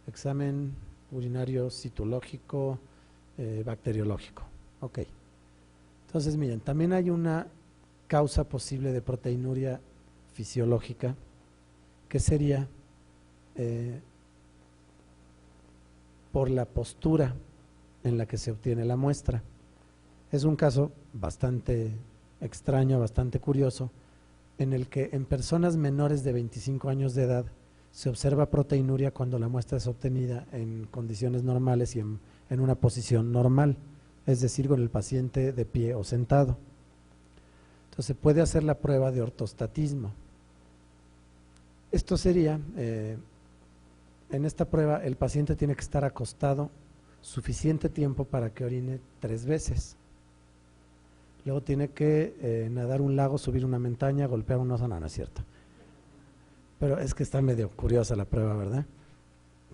examen urinario citológico, bacteriológico. Ok. Entonces, miren, también hay una causa posible de proteinuria fisiológica, que sería por la postura en la que se obtiene la muestra. Es un caso bastante extraño, bastante curioso, en el que en personas menores de 25 años de edad se observa proteinuria cuando la muestra es obtenida en condiciones normales y en una posición normal, es decir, con el paciente de pie o sentado. Entonces se puede hacer la prueba de ortostatismo. Esto sería, en esta prueba el paciente tiene que estar acostado suficiente tiempo para que orine 3 veces. Luego tiene que nadar un lago, subir una montaña, golpear un oso, no es cierto. Pero es que está medio curiosa la prueba, ¿verdad?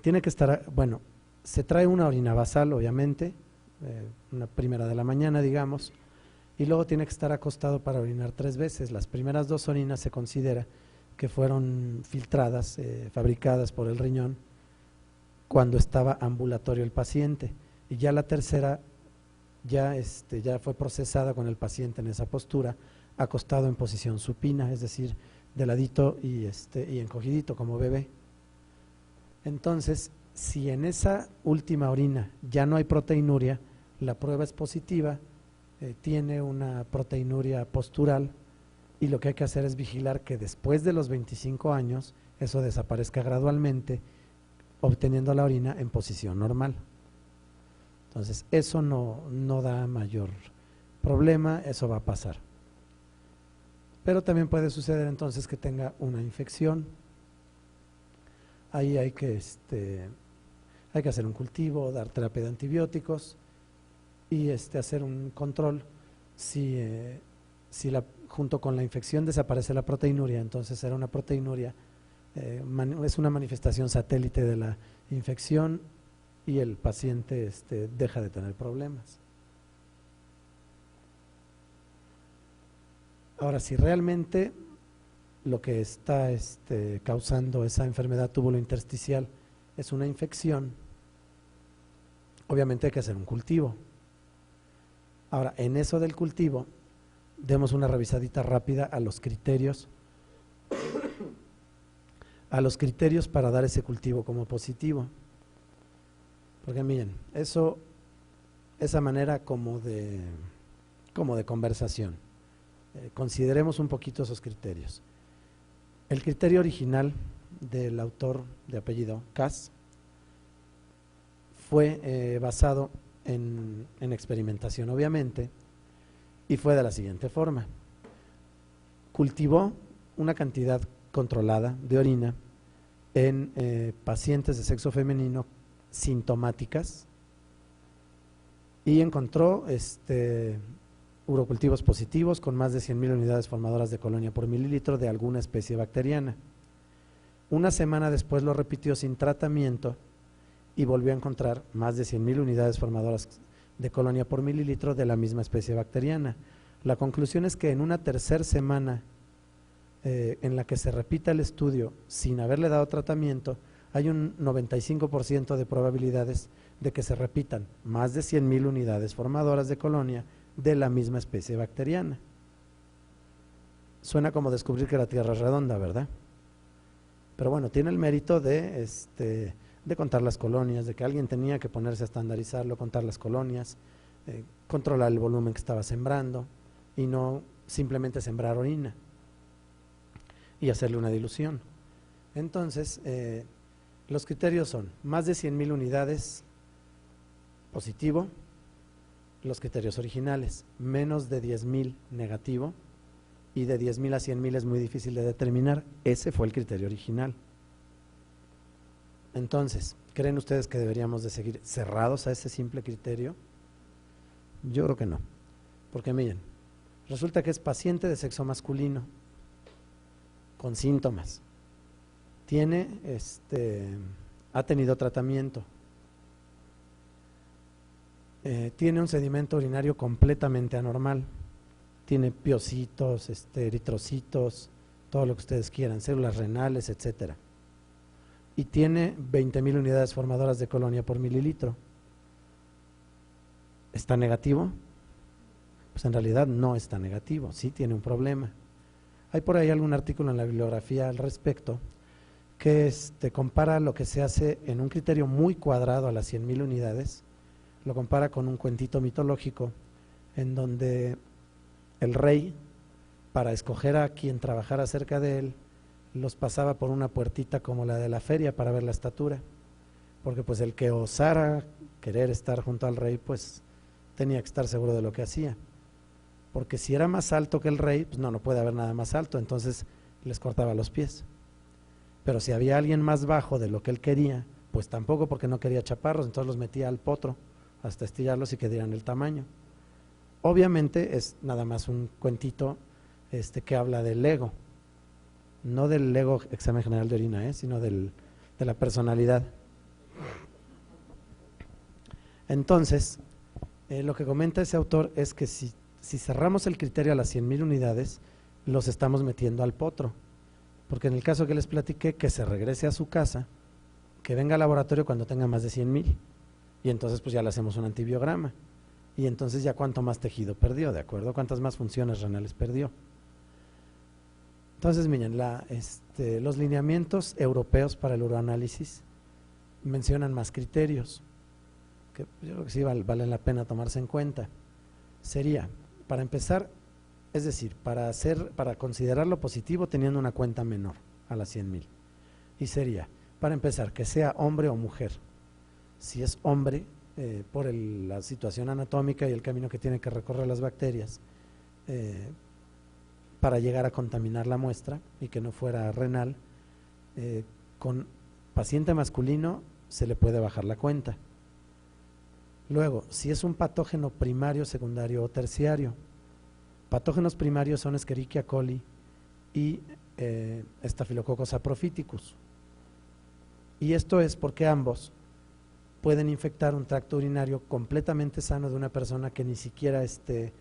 Tiene que estar, bueno, se trae una orina basal, obviamente, una primera de la mañana, digamos, y luego tiene que estar acostado para orinar 3 veces. Las primeras 2 orinas se considera que fueron filtradas, fabricadas por el riñón cuando estaba ambulatorio el paciente, y ya la tercera ya fue procesada con el paciente en esa postura, acostado en posición supina, es decir, de ladito y encogidito como bebé. Entonces, si en esa última orina ya no hay proteinuria, la prueba es positiva, tiene una proteinuria postural, y lo que hay que hacer es vigilar que después de los 25 años eso desaparezca gradualmente, obteniendo la orina en posición normal. Entonces, eso no da mayor problema, eso va a pasar. Pero también puede suceder entonces que tenga una infección. Ahí hay que hacer un cultivo, dar terapia de antibióticos y hacer un control. Si junto con la infección desaparece la proteinuria, entonces será una proteinuria, es una manifestación satélite de la infección y el paciente deja de tener problemas. Ahora, si realmente lo que está causando esa enfermedad tubulointersticial es una infección, obviamente hay que hacer un cultivo. Ahora, en eso del cultivo, demos una revisadita rápida a los criterios para dar ese cultivo como positivo. Porque miren, esa manera como de conversación, consideremos un poquito esos criterios. El criterio original del autor de apellido Cass fue basado en experimentación, obviamente, y fue de la siguiente forma: cultivó una cantidad controlada de orina en pacientes de sexo femenino sintomáticas y encontró urocultivos positivos con más de 100,000 unidades formadoras de colonia por mililitro de alguna especie bacteriana. Una semana después lo repitió sin tratamiento y volvió a encontrar más de 100,000 unidades formadoras de colonia por mililitro de la misma especie bacteriana. La conclusión es que en una tercera semana en la que se repita el estudio sin haberle dado tratamiento, hay un 95% de probabilidades de que se repitan más de 100,000 unidades formadoras de colonia de la misma especie bacteriana. Suena como descubrir que la Tierra es redonda, ¿verdad? Pero bueno, tiene el mérito de contar las colonias, de que alguien tenía que ponerse a estandarizarlo, contar las colonias, controlar el volumen que estaba sembrando y no simplemente sembrar orina y hacerle una dilución. Entonces, los criterios son más de 100,000 unidades positivo, los criterios originales, menos de 10,000 negativo, y de 10,000 a 100,000 es muy difícil de determinar. Ese fue el criterio original. Entonces, ¿creen ustedes que deberíamos de seguir cerrados a ese simple criterio? Yo creo que no, porque miren, resulta que es paciente de sexo masculino con síntomas, ha tenido tratamiento, tiene un sedimento urinario completamente anormal, tiene piocitos, eritrocitos, todo lo que ustedes quieran, células renales, etcétera. y tiene 20.000 unidades formadoras de colonia por mililitro. ¿Está negativo? Pues en realidad no está negativo, sí tiene un problema. Hay por ahí algún artículo en la bibliografía al respecto que compara lo que se hace en un criterio muy cuadrado a las 100.000 unidades, lo compara con un cuentito mitológico en donde el rey, para escoger a quien trabajara cerca de él, los pasaba por una puertita como la de la feria para ver la estatura, porque pues el que osara querer estar junto al rey, pues tenía que estar seguro de lo que hacía, porque si era más alto que el rey, pues no puede haber nada más alto, entonces les cortaba los pies. Pero si había alguien más bajo de lo que él quería, pues tampoco, porque no quería chaparros, entonces los metía al potro hasta estirarlos y que dieran el tamaño. Obviamente es nada más un cuentito que habla del ego, no del ego examen general de orina, sino de la personalidad. Entonces, lo que comenta ese autor es que si cerramos el criterio a las 100.000 unidades, los estamos metiendo al potro, porque en el caso que les platiqué, que se regrese a su casa, que venga al laboratorio cuando tenga más de 100.000, y entonces pues ya le hacemos un antibiograma, y entonces ya cuánto más tejido perdió, ¿de acuerdo? Cuántas más funciones renales perdió. Entonces, miren, los lineamientos europeos para el uroanálisis mencionan más criterios, que yo creo que sí valen la pena tomarse en cuenta. Sería, para empezar, es decir, para considerarlo positivo teniendo una cuenta menor a las 100.000. Y sería, para empezar, que sea hombre o mujer. Si es hombre, por la situación anatómica y el camino que tienen que recorrer las bacterias, para llegar a contaminar la muestra y que no fuera renal, con paciente masculino se le puede bajar la cuenta. Luego, si es un patógeno primario, secundario o terciario, patógenos primarios son Escherichia coli y Staphylococcus saprophyticus. Y esto es porque ambos pueden infectar un tracto urinario completamente sano de una persona que ni siquiera esté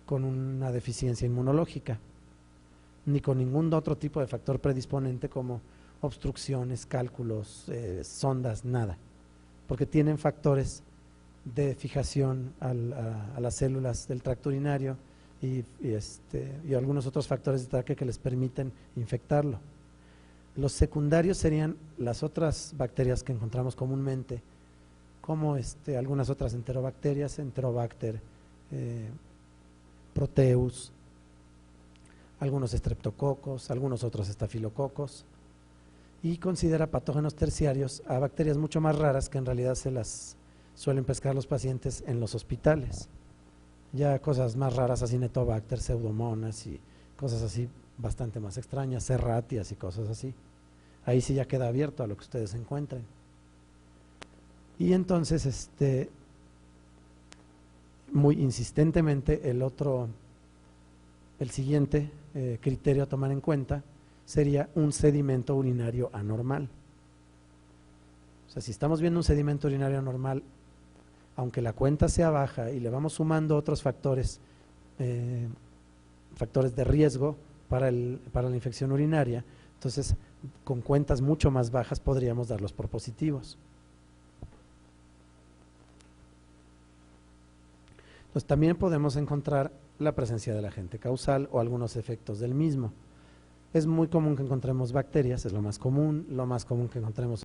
con una deficiencia inmunológica, ni con ningún otro tipo de factor predisponente como obstrucciones, cálculos, sondas, nada, porque tienen factores de fijación a las células del tracto urinario y algunos otros factores de ataque que les permiten infectarlo. Los secundarios serían las otras bacterias que encontramos comúnmente, como algunas otras enterobacterias, Enterobacter, Proteus, algunos estreptococos, algunos otros estafilococos, y considera patógenos terciarios a bacterias mucho más raras que en realidad se las suelen pescar los pacientes en los hospitales. Ya cosas más raras, Acinetobacter, Pseudomonas y cosas así bastante más extrañas, Serratias y cosas así. Ahí sí ya queda abierto a lo que ustedes encuentren. Y entonces, muy insistentemente, el siguiente criterio a tomar en cuenta sería un sedimento urinario anormal. O sea, si estamos viendo un sedimento urinario anormal, aunque la cuenta sea baja y le vamos sumando otros factores de riesgo para la infección urinaria, entonces con cuentas mucho más bajas podríamos darlos por positivos. Entonces también podemos encontrar la presencia del agente causal o algunos efectos del mismo. Es muy común que encontremos bacterias, es lo más común que encontremos